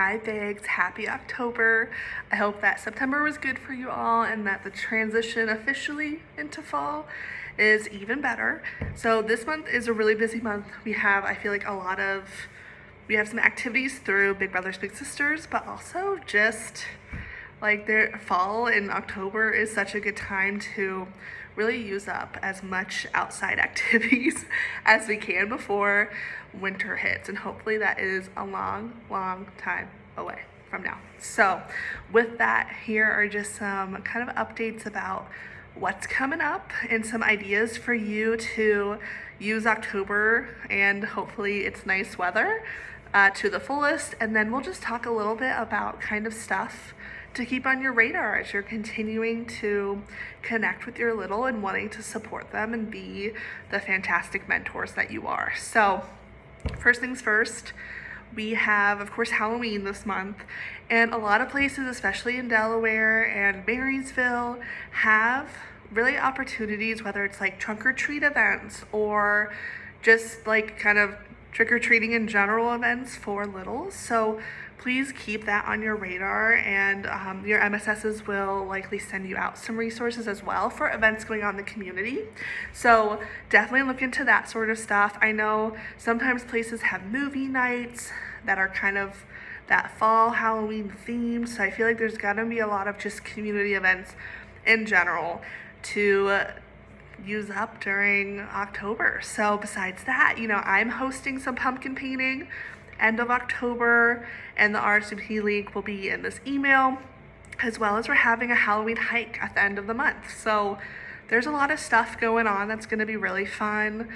Hi Bigs, happy October. I hope that September was good for you all and that the transition officially into fall is even better. So this month is a really busy month. We have, I feel like, we have some activities through Big Brothers Big Sisters, but also just like their fall in October is such a good time to really use up as much outside activities as we can before winter hits, and hopefully that is a long time away from now. So with that, here are just some kind of updates about what's coming up and some ideas for you to use October and hopefully it's nice weather to the fullest. And then we'll just talk a little bit about kind of stuff to keep on your radar as you're continuing to connect with your little and wanting to support them and be the fantastic mentors that you are. So first things first, we have, of course, Halloween this month, and a lot of places, especially in Delaware and Marysville, have really opportunities, whether it's like trunk or treat events or just like kind of trick-or-treating in general events for littles. So please keep that on your radar, and your MSSs will likely send you out some resources as well for events going on in the community. So definitely look into that sort of stuff. I know sometimes places have movie nights that are kind of that fall Halloween theme, so I feel like there's gonna be a lot of just community events in general to use up during October. So besides that, I'm hosting some pumpkin painting end of October, and the RSVP link will be in this email, as well as we're having a Halloween hike at the end of the month. So there's a lot of stuff going on that's going to be really fun.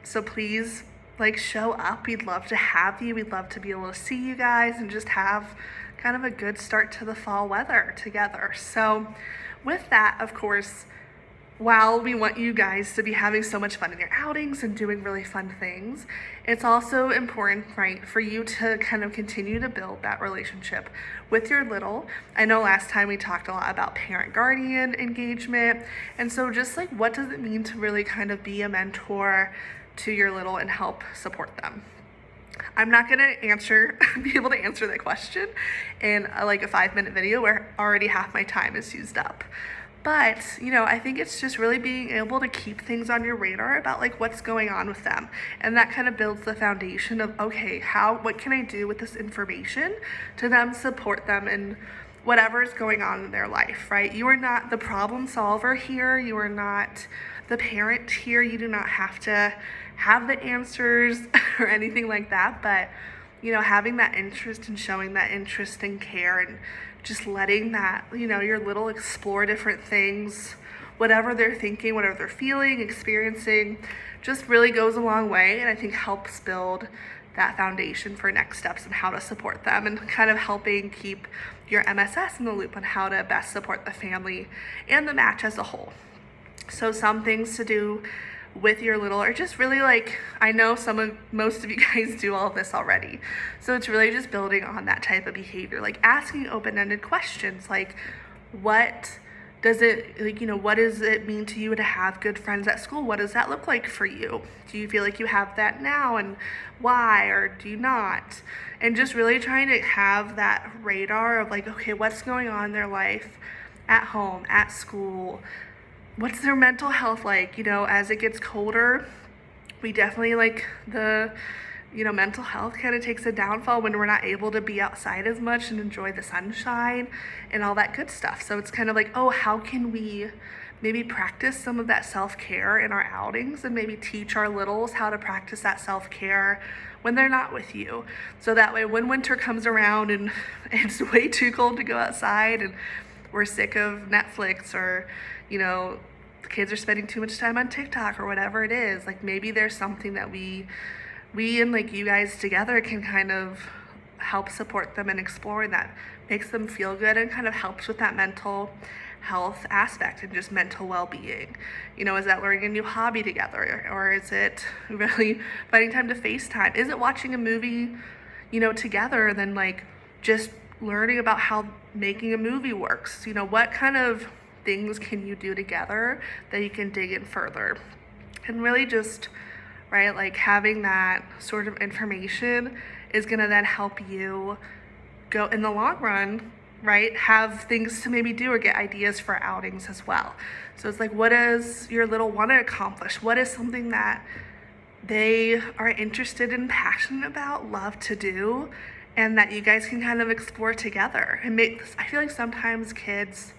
So please show up. We'd love to have you. We'd love to be able to see you guys and just have kind of a good start to the fall weather together. So with that, of course, while we want you guys to be having so much fun in your outings and doing really fun things, it's also important, right, for you to kind of continue to build that relationship with your little. I know last time we talked a lot about parent-guardian engagement, and so just what does it mean to really kind of be a mentor to your little and help support them? I'm not gonna be able to answer that question in a 5-minute video where already half my time is used up. But, I think it's just really being able to keep things on your radar about what's going on with them. And that kind of builds the foundation of, okay, what can I do with this information to them, support them in whatever is going on in their life, right? You are not the problem solver here. You are not the parent here. You do not have to have the answers or anything like that. But, having that interest and showing that interest and care and just letting that, your little explore different things, whatever they're thinking, whatever they're feeling, experiencing, just really goes a long way, and I think helps build that foundation for next steps and how to support them, and kind of helping keep your MSS in the loop on how to best support the family and the match as a whole. So some things to do with your little are just really I know most of you guys do all of this already. So it's really just building on that type of behavior, asking open-ended questions what does it, what does it mean to you to have good friends at school? What does that look like for you? Do you feel like you have that now, and why, or do you not? And just really trying to have that radar of okay, what's going on in their life at home, at school? What's their mental health like? As it gets colder, we definitely the mental health kind of takes a downfall when we're not able to be outside as much and enjoy the sunshine and all that good stuff. So it's kind of oh, how can we maybe practice some of that self-care in our outings, and maybe teach our littles how to practice that self-care when they're not with you. So that way, when winter comes around and it's way too cold to go outside and we're sick of Netflix, or the kids are spending too much time on TikTok or whatever it is, maybe there's something that we and you guys together can kind of help support them and explore, that makes them feel good and kind of helps with that mental health aspect and just mental well-being. Is that learning a new hobby together, or is it really finding time to FaceTime? Is it watching a movie together, and then just learning about how making a movie works? What kind of things can you do together that you can dig in further? And really just, right, having that sort of information is going to then help you go in the long run, right? Have things to maybe do or get ideas for outings as well. So it's like, what does your little want to accomplish? What is something that they are interested and passionate about, love to do, and that you guys can kind of explore together and make this. I feel like sometimes kids,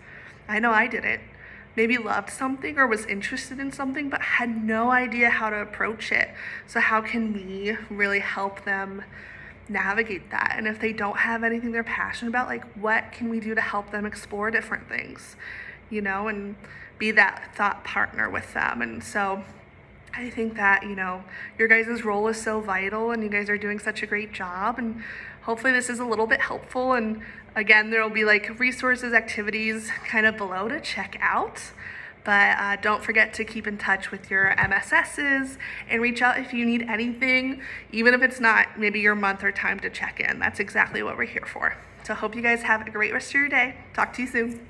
I know I did it, maybe loved something or was interested in something but had no idea how to approach it. So how can we really help them navigate that? And if they don't have anything they're passionate about, like, what can we do to help them explore different things, you know, and be that thought partner with them. And so I think that, you know, your guys' role is so vital and you guys are doing such a great job, and hopefully this is a little bit helpful. And again, there will be like resources, activities kind of below to check out. But don't forget to keep in touch with your MSSs and reach out if you need anything, even if it's not maybe your month or time to check in. That's exactly what we're here for. So I hope you guys have a great rest of your day. Talk to you soon.